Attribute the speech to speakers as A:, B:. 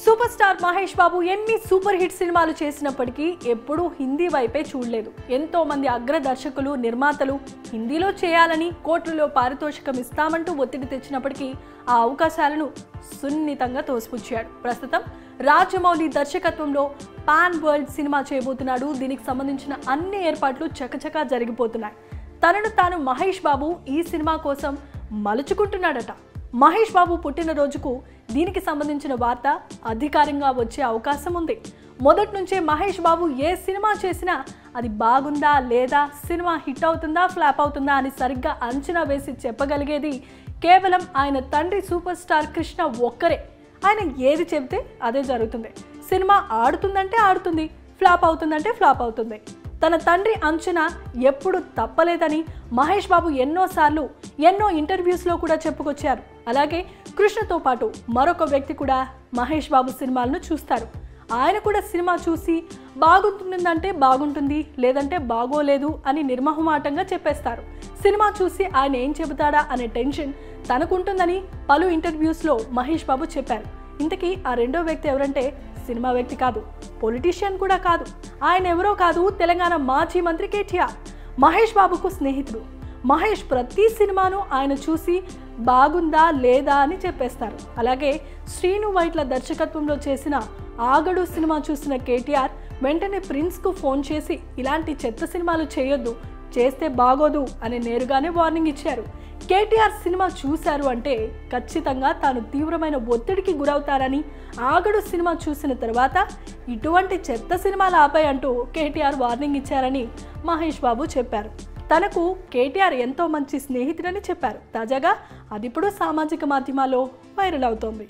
A: Super star Mahesh Babu ఎన్ని super hit సినిమాలు చేసినప్పటికీ ఎప్పుడూ హిందీ వైపే చూడలేదు. ఎంతో మంది అగ్ర దర్శకులు, నిర్మాతలు హిందీలో చేయాలని కోట్లలో పారితోషికం ఇస్తామంటూ ఒత్తిడి తెచ్చినప్పటికీ ఆ అవకాశాలను సున్నితంగా తోసిపుచ్చాడు. ప్రస్తుతం రాజమౌళి దర్శకత్వంలో పాన్ వరల్డ్ సినిమా చేయబోతున్నాడు. దీనికి సంబంధించిన అన్ని ఏర్పాట్లు చకచకా జరిగిపోతున్నాయి. తనను తాను మహేష్ బాబు ఈ సినిమా కోసం మలుచుకుంటున్నాడట. మహేష్ బాబు పుట్టినరోజుకు దీనికి సంబంధించిన వార్త అధికారికంగా వచ్చే అవకాశం ఉంది. మొదటి నుంచే మహేష్ బాబు ఏ సినిమా చేసినా అది బాగుందా లేదా, సినిమా హిట్ అవుతుందా ఫ్లాప్ అవుతుందా అని సరిగ్గా అంచనా వేసి చెప్పగలిగేది కేవలం ఆయన తండ్రి సూపర్ స్టార్ కృష్ణ ఒక్కరే. ఆయన ఏది చెబితే అదే జరుగుతుంది. సినిమా ఆడుతుందంటే ఆడుతుంది, ఫ్లాప్ అవుతుందంటే ఫ్లాప్ అవుతుంది. తన తండ్రి అంచనా ఎప్పుడు తప్పలేదని మహేష్ బాబు ఎన్నోసార్లు ఎన్నో ఇంటర్వ్యూస్లో కూడా చెప్పుకొచ్చారు. అలాగే కృష్ణతో పాటు మరొక వ్యక్తి కూడా మహేష్ బాబు సినిమాలను చూస్తారు. ఆయన కూడా సినిమా చూసి బాగుంటుందంటే బాగుంటుంది, లేదంటే బాగోలేదు అని నిర్మోహమాటంగా చెప్పేస్తారు. సినిమా చూసి ఆయన ఏం చెబుతాడా అనే టెన్షన్ తనకుంటుందని పలు ఇంటర్వ్యూస్లో మహేష్ బాబు చెప్పారు. ఇంతకీ ఆ రెండో వ్యక్తి ఎవరంటే సినిమా వ్యక్తి కాదు, పొలిటీషియన్ కూడా కాదు. ఆయన ఎవరో కాదు, తెలంగాణ మాజీ మంత్రి కేటీఆర్. మహేష్ బాబుకు స్నేహితుడు. మహేష్ ప్రతి సినిమాను ఆయన చూసి బాగుందా లేదా అని చెప్పేస్తారు. అలాగే శ్రీను వైట్ల దర్శకత్వంలో చేసిన ఆగడు సినిమా చూసిన కేటీఆర్ వెంటనే ప్రిన్స్కు ఫోన్ చేసి ఇలాంటి చెత్త సినిమాలు చేయొద్దు, చేస్తే బాగోదు అని నేరుగానే వార్నింగ్ ఇచ్చారు. కేటీఆర్ సినిమా చూశారు అంటే ఖచ్చితంగా తాను తీవ్రమైన ఒత్తిడికి గురవుతారని, ఆగడు సినిమా చూసిన తర్వాత ఇటువంటి చెత్త సినిమాలు ఆపై అంటూ కేటీఆర్ వార్నింగ్ ఇచ్చారని మహేష్ బాబు చెప్పారు. తనకు కేటీఆర్ ఎంతో మంచి స్నేహితుడని చెప్పారు. తాజాగా అది ఇప్పుడు సామాజిక మాధ్యమాల్లో వైరల్ అవుతోంది.